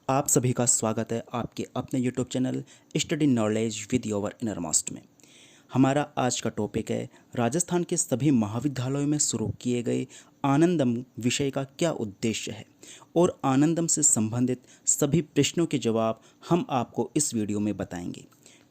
आप सभी का स्वागत है आपके अपने YouTube channel study knowledge with your innermost में। हमारा आज का टॉपिक है राजस्थान के सभी महाविद्यालयों में शुरू किए गए आनंदम विषय का क्या उद्देश्य है और आनंदम से संबंधित सभी प्रश्नों के जवाब हम आपको इस वीडियो में बताएंगे।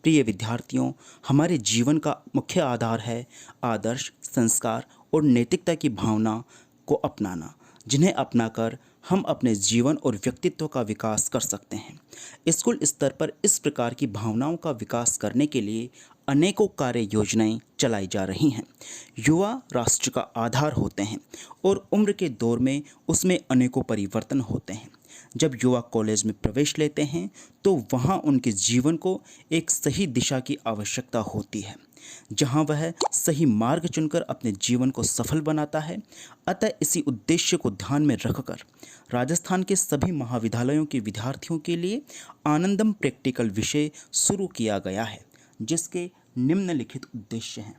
प्रिय विद्यार्थियों, हमारे जीवन का मुख्य आधार है आदर्श, संस्कार और नैतिकता की भावना को अपनाना, जिन्हें अपनाकर हम अपने जीवन और व्यक्तित्व का विकास कर सकते हैं। स्कूल स्तर पर इस प्रकार की भावनाओं का विकास करने के लिए अनेकों कार्य योजनाएं चलाई जा रही हैं। युवा राष्ट्र का आधार होते हैं और उम्र के दौर में उसमें अनेकों परिवर्तन होते हैं। जब युवा कॉलेज में प्रवेश लेते हैं तो वहाँ उनके जीवन को एक सही दिशा की आवश्यकता होती है, जहाँ वह सही मार्ग चुनकर अपने जीवन को सफल बनाता है। अतः इसी उद्देश्य को ध्यान में रखकर राजस्थान के सभी महाविद्यालयों के विद्यार्थियों के लिए आनंदम प्रैक्टिकल विषय शुरू किया गया है, जिसके निम्नलिखित उद्देश्य हैं।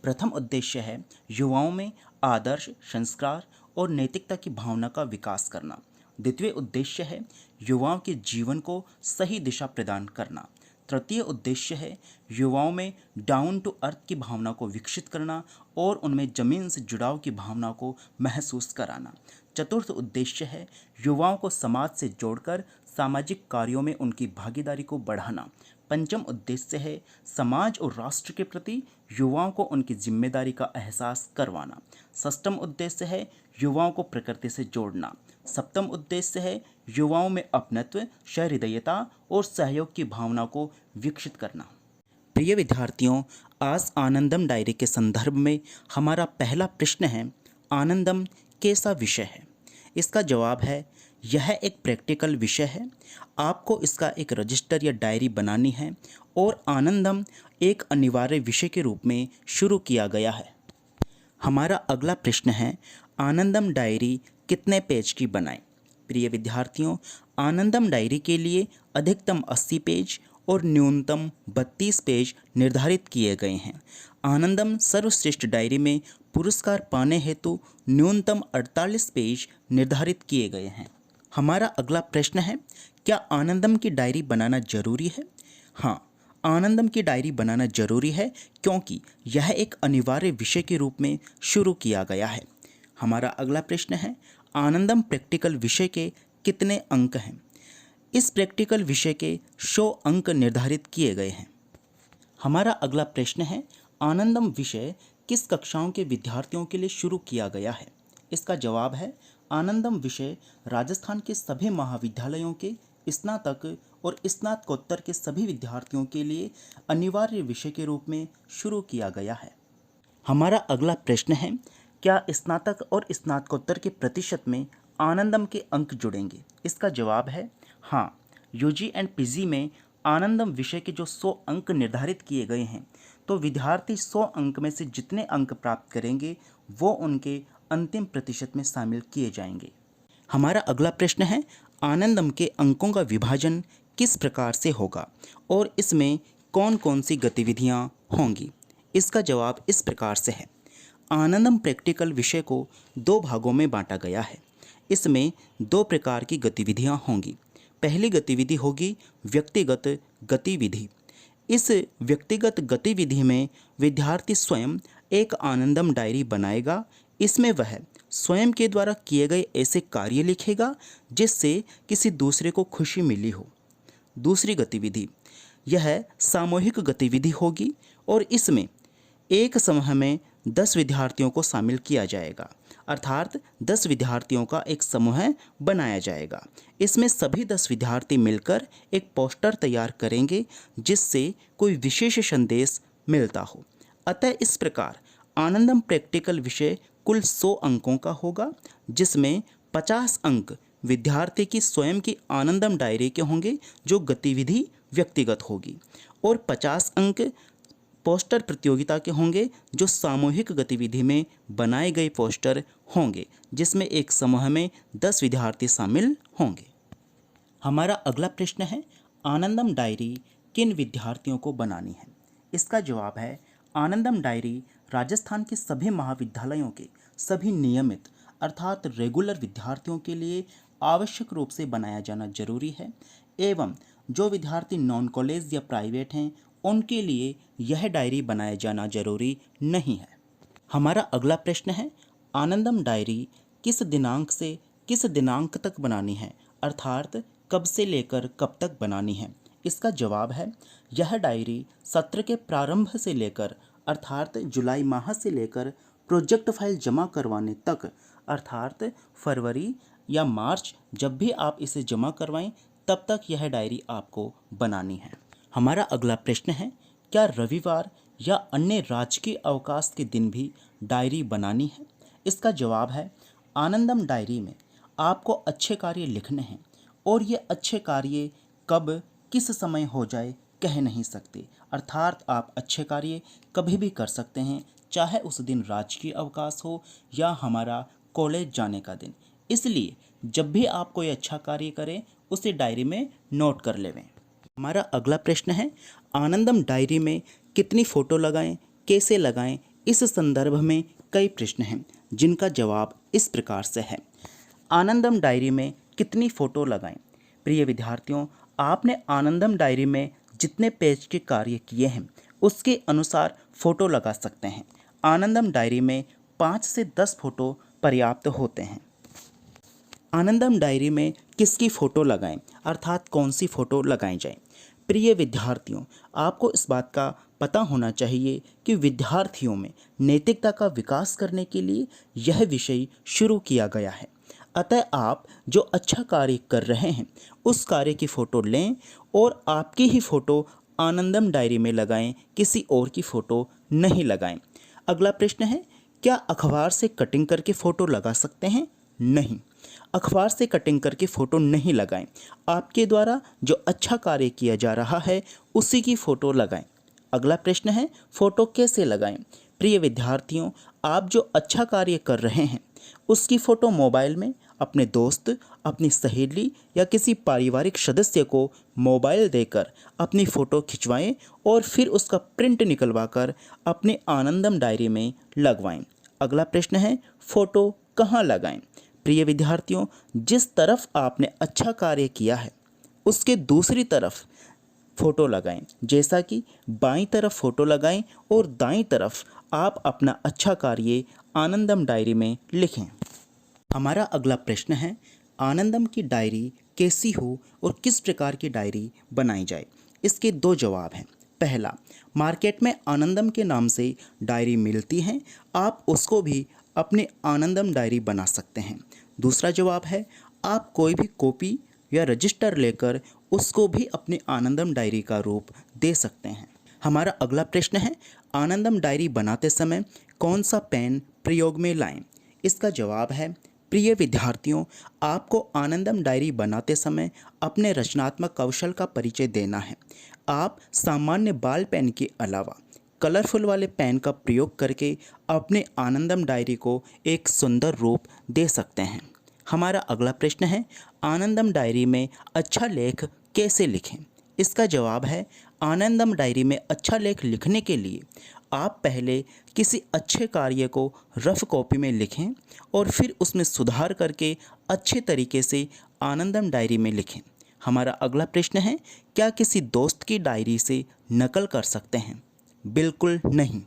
प्रथम उद्देश्य है युवाओं में आदर्श, संस्कार और नैतिकता की भावना का विकास करना। द्वितीय उद्देश्य है युवाओं के जीवन को सही दिशा प्रदान करना। तृतीय उद्देश्य है युवाओं में डाउन टू अर्थ की भावना को विकसित करना और उनमें जमीन से जुड़ाव की भावना को महसूस कराना। चतुर्थ उद्देश्य है युवाओं को समाज से जोड़कर सामाजिक कार्यों में उनकी भागीदारी को बढ़ाना। पंचम उद्देश्य है समाज और राष्ट्र के प्रति युवाओं को उनकी जिम्मेदारी का एहसास करवाना। षष्ठम उद्देश्य है युवाओं को प्रकृति से जोड़ना। सप्तम उद्देश्य है युवाओं में अपनत्व, सहृदयता और सहयोग की भावना को विकसित करना। प्रिय विद्यार्थियों, आज आनंदम डायरी के संदर्भ में हमारा पहला प्रश्न है, आनंदम कैसा विषय है? इसका जवाब है, यह एक प्रैक्टिकल विषय है। आपको इसका एक रजिस्टर या डायरी बनानी है और आनंदम एक अनिवार्य विषय के रूप में शुरू किया गया है। हमारा अगला प्रश्न है, आनंदम डायरी कितने पेज की बनाएं? प्रिय विद्यार्थियों, आनंदम डायरी के लिए अधिकतम 80 पेज और न्यूनतम 32 पेज निर्धारित किए गए हैं। आनंदम सर्वश्रेष्ठ डायरी में पुरस्कार पाने हेतु न्यूनतम 48 पेज निर्धारित किए गए हैं। हमारा अगला प्रश्न है, क्या आनंदम की डायरी बनाना जरूरी है? हाँ, आनंदम की डायरी बनाना जरूरी है क्योंकि यह एक अनिवार्य विषय के रूप में शुरू किया गया है। हमारा अगला प्रश्न है, आनंदम प्रैक्टिकल विषय के कितने अंक हैं? इस प्रैक्टिकल विषय के 100 अंक निर्धारित किए गए हैं। हमारा अगला प्रश्न है, आनंदम विषय किस कक्षाओं के विद्यार्थियों के लिए शुरू किया गया है? इसका जवाब है, आनंदम विषय राजस्थान के सभी महाविद्यालयों के स्नातक और स्नातकोत्तर के सभी विद्यार्थियों के लिए अनिवार्य विषय के रूप में शुरू किया गया है। हमारा अगला प्रश्न है, क्या स्नातक और स्नातकोत्तर के प्रतिशत में आनंदम के अंक जुड़ेंगे? इसका जवाब है हाँ। यूजी एंड पीजी में आनंदम विषय के जो 100 अंक निर्धारित किए गए हैं, तो विद्यार्थी 100 अंक में से जितने अंक प्राप्त करेंगे वो उनके अंतिम प्रतिशत में शामिल किए जाएंगे। हमारा अगला प्रश्न है, आनंदम के अंकों का विभाजन किस प्रकार से होगा और इसमें कौन कौन सी गतिविधियाँ होंगी? इसका जवाब इस प्रकार से है, आनंदम प्रैक्टिकल विषय को 2 भागों में बांटा गया है। इसमें 2 प्रकार की गतिविधियां होंगी। पहली गतिविधि होगी व्यक्तिगत गतिविधि। इस व्यक्तिगत गतिविधि में विद्यार्थी स्वयं एक आनंदम डायरी बनाएगा। इसमें वह स्वयं के द्वारा किए गए ऐसे कार्य लिखेगा जिससे किसी दूसरे को खुशी मिली हो। दूसरी गतिविधि, यह सामूहिक गतिविधि होगी और इसमें एक समूह में 10 विद्यार्थियों को शामिल किया जाएगा, अर्थात 10 विद्यार्थियों का एक समूह बनाया जाएगा। इसमें सभी 10 विद्यार्थी मिलकर एक पोस्टर तैयार करेंगे जिससे कोई विशेष संदेश मिलता हो। अतः इस प्रकार आनंदम प्रैक्टिकल विषय कुल 100 अंकों का होगा, जिसमें 50 अंक विद्यार्थी की स्वयं की आनंदम डायरी के होंगे जो गतिविधि व्यक्तिगत होगी, और 50 अंक पोस्टर प्रतियोगिता के होंगे जो सामूहिक गतिविधि में बनाए गए पोस्टर होंगे, जिसमें एक समूह में 10 विद्यार्थी शामिल होंगे। हमारा अगला प्रश्न है, आनंदम डायरी किन विद्यार्थियों को बनानी है? इसका जवाब है, आनंदम डायरी राजस्थान के सभी महाविद्यालयों के सभी नियमित अर्थात रेगुलर विद्यार्थियों के लिए आवश्यक रूप से बनाया जाना जरूरी है एवं जो विद्यार्थी नॉन कॉलेज या प्राइवेट हैं उनके लिए यह डायरी बनाया जाना जरूरी नहीं है। हमारा अगला प्रश्न है, आनंदम डायरी किस दिनांक से किस दिनांक तक बनानी है, अर्थात कब से लेकर कब तक बनानी है। इसका जवाब है, यह डायरी सत्र के प्रारंभ से लेकर अर्थात जुलाई माह से लेकर प्रोजेक्ट फाइल जमा करवाने तक अर्थात फरवरी या मार्च जब भी आप इसे जमा करवाएं तब तक यह डायरी आपको बनानी है। हमारा अगला प्रश्न है, क्या रविवार या अन्य राजकीय अवकाश के दिन भी डायरी बनानी है। इसका जवाब है, आनंदम डायरी में आपको अच्छे कार्य लिखने हैं और ये अच्छे कार्य कब किस समय हो जाए कह नहीं सकते, अर्थात आप अच्छे कार्य कभी भी कर सकते हैं, चाहे उस दिन राजकीय अवकाश हो या हमारा कॉलेज जाने का दिन। इसलिए जब भी आप कोई अच्छा कार्य करें उसे डायरी में नोट कर लेवें। हमारा अगला प्रश्न है, आनंदम डायरी में कितनी फ़ोटो लगाएं, कैसे लगाएं। इस संदर्भ में कई प्रश्न हैं जिनका जवाब इस प्रकार से है। आनंदम डायरी में कितनी फ़ोटो लगाएं। प्रिय विद्यार्थियों, आपने आनंदम डायरी में जितने पेज के कार्य किए हैं उसके अनुसार फ़ोटो लगा सकते हैं। आनंदम डायरी में 5 से 10 फ़ोटो पर्याप्त होते हैं। आनंदम डायरी में किसकी फ़ोटो लगाएं, अर्थात कौन सी फ़ोटो लगाई जाए। प्रिय विद्यार्थियों, आपको इस बात का पता होना चाहिए कि विद्यार्थियों में नैतिकता का विकास करने के लिए यह विषय शुरू किया गया है। अतः आप जो अच्छा कार्य कर रहे हैं उस कार्य की फ़ोटो लें और आपकी ही फ़ोटो आनंदम डायरी में लगाएं, किसी और की फ़ोटो नहीं लगाएं। अगला प्रश्न है, क्या अखबार से कटिंग करके फ़ोटो लगा सकते हैं। नहीं, अखबार से कटिंग करके फ़ोटो नहीं लगाएं। आपके द्वारा जो अच्छा कार्य किया जा रहा है उसी की फ़ोटो लगाएं। अगला प्रश्न है, फ़ोटो कैसे लगाएं। प्रिय विद्यार्थियों, आप जो अच्छा कार्य कर रहे हैं उसकी फ़ोटो मोबाइल में अपने दोस्त, अपनी सहेली या किसी पारिवारिक सदस्य को मोबाइल देकर अपनी फ़ोटो खिंचवाएं और फिर उसका प्रिंट निकलवा कर अपने आनंदम डायरी में लगवाएं। अगला प्रश्न है, फ़ोटो कहाँ लगाएं। प्रिय विद्यार्थियों, जिस तरफ आपने अच्छा कार्य किया है उसके दूसरी तरफ फ़ोटो लगाएं, जैसा कि बाईं तरफ फ़ोटो लगाएं और दाईं तरफ आप अपना अच्छा कार्य आनंदम डायरी में लिखें। हमारा अगला प्रश्न है, आनंदम की डायरी कैसी हो और किस प्रकार की डायरी बनाई जाए। इसके 2 जवाब हैं। पहला, मार्केट में आनंदम के नाम से डायरी मिलती हैं, आप उसको भी अपने आनंदम डायरी बना सकते हैं। दूसरा जवाब है, आप कोई भी कॉपी या रजिस्टर लेकर उसको भी अपने आनंदम डायरी का रूप दे सकते हैं। हमारा अगला प्रश्न है, आनंदम डायरी बनाते समय कौन सा पेन प्रयोग में लाएं। इसका जवाब है, प्रिय विद्यार्थियों, आपको आनंदम डायरी बनाते समय अपने रचनात्मक कौशल का परिचय देना है। आप सामान्य बाल पेन के अलावा कलरफुल वाले पेन का प्रयोग करके अपने आनंदम डायरी को एक सुंदर रूप दे सकते हैं। हमारा अगला प्रश्न है, आनंदम डायरी में अच्छा लेख कैसे लिखें। इसका जवाब है, आनंदम डायरी में अच्छा लेख लिखने के लिए आप पहले किसी अच्छे कार्य को रफ कॉपी में लिखें और फिर उसमें सुधार करके अच्छे तरीके से आनंदम डायरी में लिखें। हमारा अगला प्रश्न है, क्या किसी दोस्त की डायरी से नकल कर सकते हैं। बिल्कुल नहीं।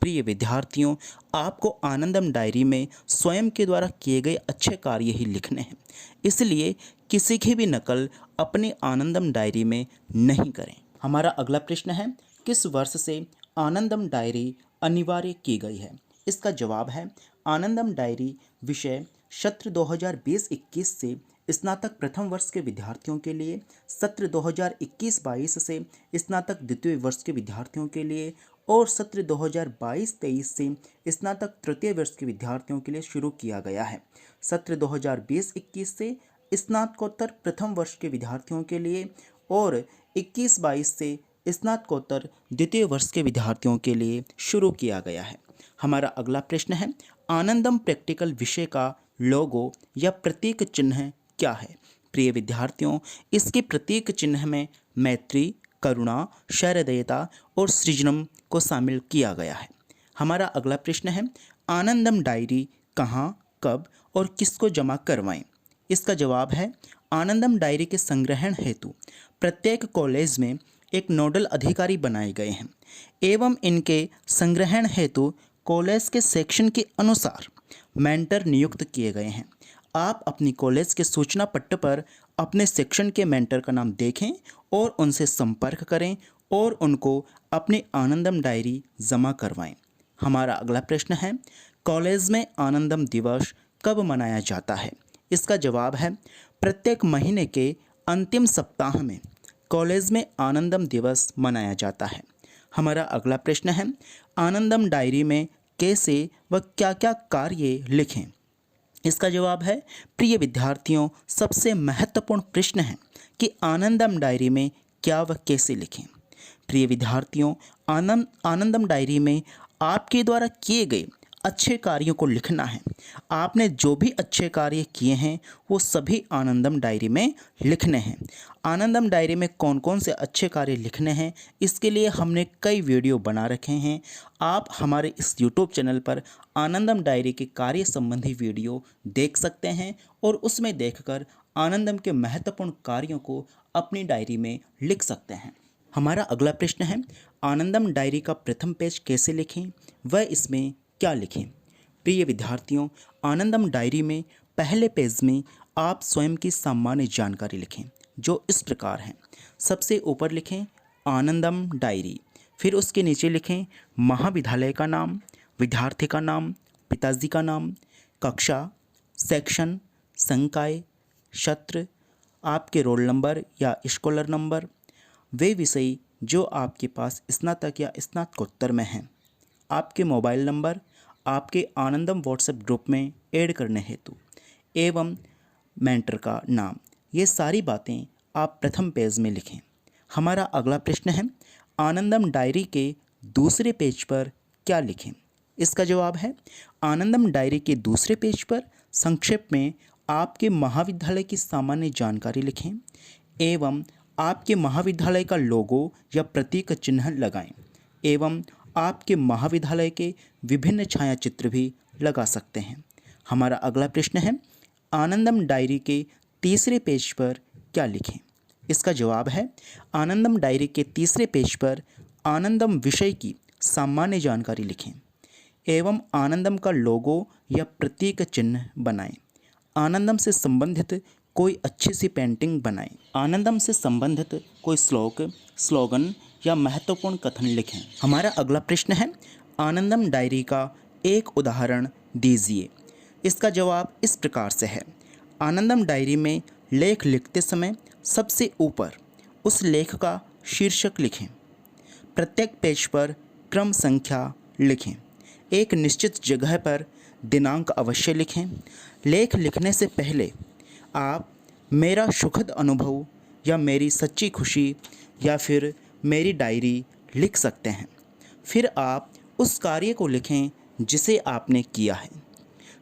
प्रिय विद्यार्थियों, आपको आनंदम डायरी में स्वयं के द्वारा किए गए अच्छे कार्य ही लिखने हैं, इसलिए किसी की भी नकल अपनी आनंदम डायरी में नहीं करें। हमारा अगला प्रश्न है, किस वर्ष से आनंदम डायरी अनिवार्य की गई है। इसका जवाब है, आनंदम डायरी विषय सत्र 2020-21 से स्नातक प्रथम वर्ष के विद्यार्थियों के लिए, सत्र 2021-22 से स्नातक द्वितीय वर्ष के विद्यार्थियों के लिए और सत्र 2022-23 से स्नातक तृतीय वर्ष के विद्यार्थियों के लिए शुरू किया गया है। सत्र 2020-21 से स्नातकोत्तर प्रथम वर्ष के विद्यार्थियों के लिए और 21-22 से स्नातकोत्तर द्वितीय वर्ष के विद्यार्थियों के लिए शुरू किया गया है। हमारा अगला प्रश्न है, आनंदम प्रैक्टिकल विषय का लोगो या प्रतीक चिन्ह क्या है। प्रिय विद्यार्थियों, इसके प्रतीक चिन्ह में मैत्री, करुणा, सहृदयता और सृजनम को शामिल किया गया है। हमारा अगला प्रश्न है, आनंदम डायरी कहाँ, कब और किसको जमा करवाएं। इसका जवाब है आनंदम डायरी के संग्रहण हेतु प्रत्येक कॉलेज में एक नोडल अधिकारी बनाए गए हैं एवं इनके संग्रहण हेतु कॉलेज के सेक्शन के अनुसार मेंटर नियुक्त किए गए हैं। आप अपनी कॉलेज के सूचना पट्ट पर अपने सेक्शन के मेंटर का नाम देखें और उनसे संपर्क करें और उनको अपनी आनंदम डायरी जमा करवाएं। हमारा अगला प्रश्न है, कॉलेज में आनंदम दिवस कब मनाया जाता है? इसका जवाब है प्रत्येक महीने के अंतिम सप्ताह में कॉलेज में आनंदम दिवस मनाया जाता है। हमारा अगला प्रश्न है, आनंदम डायरी में कैसे व क्या क्या कार्य लिखें? इसका जवाब है प्रिय विद्यार्थियों, सबसे महत्वपूर्ण प्रश्न है कि आनंदम डायरी में क्या व कैसे लिखें। प्रिय विद्यार्थियों, आनंदम डायरी में आपके द्वारा किए गए अच्छे कार्यों को लिखना है। आपने जो भी अच्छे कार्य किए हैं वो सभी आनंदम डायरी में लिखने हैं। आनंदम डायरी में कौन कौन से अच्छे कार्य लिखने हैं इसके लिए हमने कई वीडियो बना रखे हैं। आप हमारे इस यूट्यूब चैनल पर आनंदम डायरी के कार्य संबंधी वीडियो देख सकते हैं और उसमें देखकर आनंदम के महत्वपूर्ण कार्यों को अपनी डायरी में लिख सकते हैं। हमारा अगला प्रश्न है, आनंदम डायरी का प्रथम पेज कैसे लिखें व इसमें क्या लिखें? प्रिय विद्यार्थियों, आनंदम डायरी में पहले पेज में आप स्वयं की सामान्य जानकारी लिखें जो इस प्रकार है। सबसे ऊपर लिखें आनंदम डायरी, फिर उसके नीचे लिखें महाविद्यालय का नाम, विद्यार्थी का नाम, पिताजी का नाम, कक्षा, सेक्शन, संकाय, सत्र, आपके रोल नंबर या स्कॉलर नंबर, वे विषय जो आपके पास स्नातक या स्नातकोत्तर में हैं, आपके मोबाइल नंबर, आपके आनंदम व्हाट्सएप ग्रुप में ऐड करने हेतु एवं मेंटर का नाम, ये सारी बातें आप प्रथम पेज में लिखें। हमारा अगला प्रश्न है, आनंदम डायरी के दूसरे पेज पर क्या लिखें? इसका जवाब है आनंदम डायरी के दूसरे पेज पर संक्षेप में आपके महाविद्यालय की सामान्य जानकारी लिखें एवं आपके महाविद्यालय का लोगो या प्रतीक चिन्ह लगाएं एवं आपके महाविद्यालय के विभिन्न छायाचित्र भी लगा सकते हैं। हमारा अगला प्रश्न है, आनंदम डायरी के तीसरे पेज पर क्या लिखें? इसका जवाब है आनंदम डायरी के तीसरे पेज पर आनंदम विषय की सामान्य जानकारी लिखें एवं आनंदम का लोगो या प्रतीक चिन्ह बनाएं। आनंदम से संबंधित कोई अच्छी सी पेंटिंग बनाएं। आनंदम से संबंधित कोई श्लोक, स्लोगन या महत्वपूर्ण कथन लिखें। हमारा अगला प्रश्न है, आनंदम डायरी का एक उदाहरण दीजिए। इसका जवाब इस प्रकार से है, आनंदम डायरी में लेख लिखते समय सबसे ऊपर उस लेख का शीर्षक लिखें। प्रत्येक पेज पर क्रम संख्या लिखें। एक निश्चित जगह पर दिनांक अवश्य लिखें। लेख लिखने से पहले आप मेरा सुखद अनुभव या मेरी सच्ची खुशी या फिर मेरी डायरी लिख सकते हैं। फिर आप उस कार्य को लिखें जिसे आपने किया है।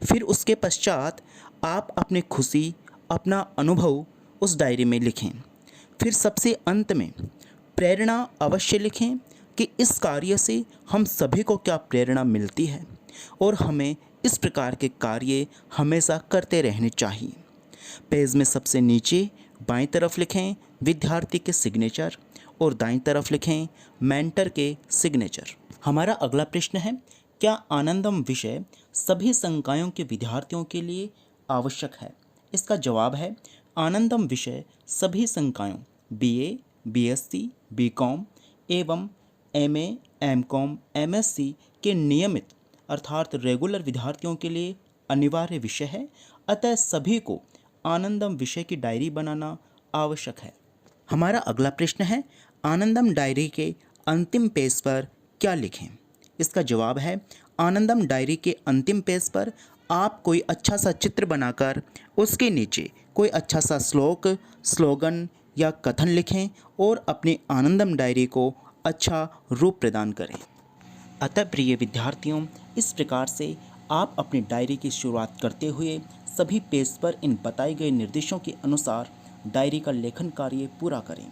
फिर उसके पश्चात आप अपनी खुशी, अपना अनुभव उस डायरी में लिखें। फिर सबसे अंत में प्रेरणा अवश्य लिखें कि इस कार्य से हम सभी को क्या प्रेरणा मिलती है और हमें इस प्रकार के कार्य हमेशा करते रहने चाहिए। पेज में सबसे नीचे बाईं तरफ लिखें विद्यार्थी के सिग्नेचर और दाईं तरफ लिखें मेंटर के सिग्नेचर। हमारा अगला प्रश्न है, क्या आनंदम विषय सभी संकायों के विद्यार्थियों के लिए आवश्यक है? इसका जवाब है आनंदम विषय सभी संकायों बीए, बीएससी, बीकॉम एवं एमए, एमकॉम, एमएससी के नियमित अर्थात रेगुलर विद्यार्थियों के लिए अनिवार्य विषय है। अतः सभी को आनंदम विषय की डायरी बनाना आवश्यक है। हमारा अगला प्रश्न है, आनंदम डायरी के अंतिम पेज पर क्या लिखें? इसका जवाब है आनंदम डायरी के अंतिम पेज पर आप कोई अच्छा सा चित्र बनाकर उसके नीचे कोई अच्छा सा श्लोक, स्लोगन या कथन लिखें और अपनी आनंदम डायरी को अच्छा रूप प्रदान करें। अतः प्रिय विद्यार्थियों, इस प्रकार से आप अपनी डायरी की शुरुआत करते हुए सभी पेज पर इन बताए गए निर्देशों के अनुसार डायरी का लेखन कार्य पूरा करें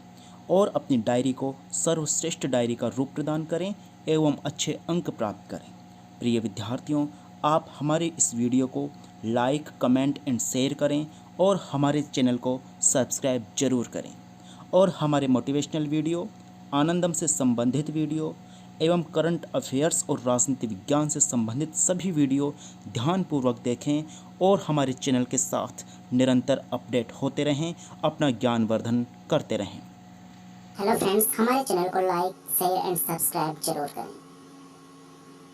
और अपनी डायरी को सर्वश्रेष्ठ डायरी का रूप प्रदान करें एवं अच्छे अंक प्राप्त करें। प्रिय विद्यार्थियों, आप हमारे इस वीडियो को लाइक, कमेंट एंड शेयर करें और हमारे चैनल को सब्सक्राइब जरूर करें और हमारे मोटिवेशनल वीडियो, आनंदम से संबंधित वीडियो एवं करंट अफेयर्स और राजनीति विज्ञान से संबंधित सभी वीडियो ध्यानपूर्वक देखें और हमारे चैनल के साथ निरंतर अपडेट होते रहें, अपना ज्ञानवर्धन करते रहें। हेलो फ्रेंड्स, हमारे चैनल को लाइक, शेयर एंड सब्सक्राइब जरूर करें।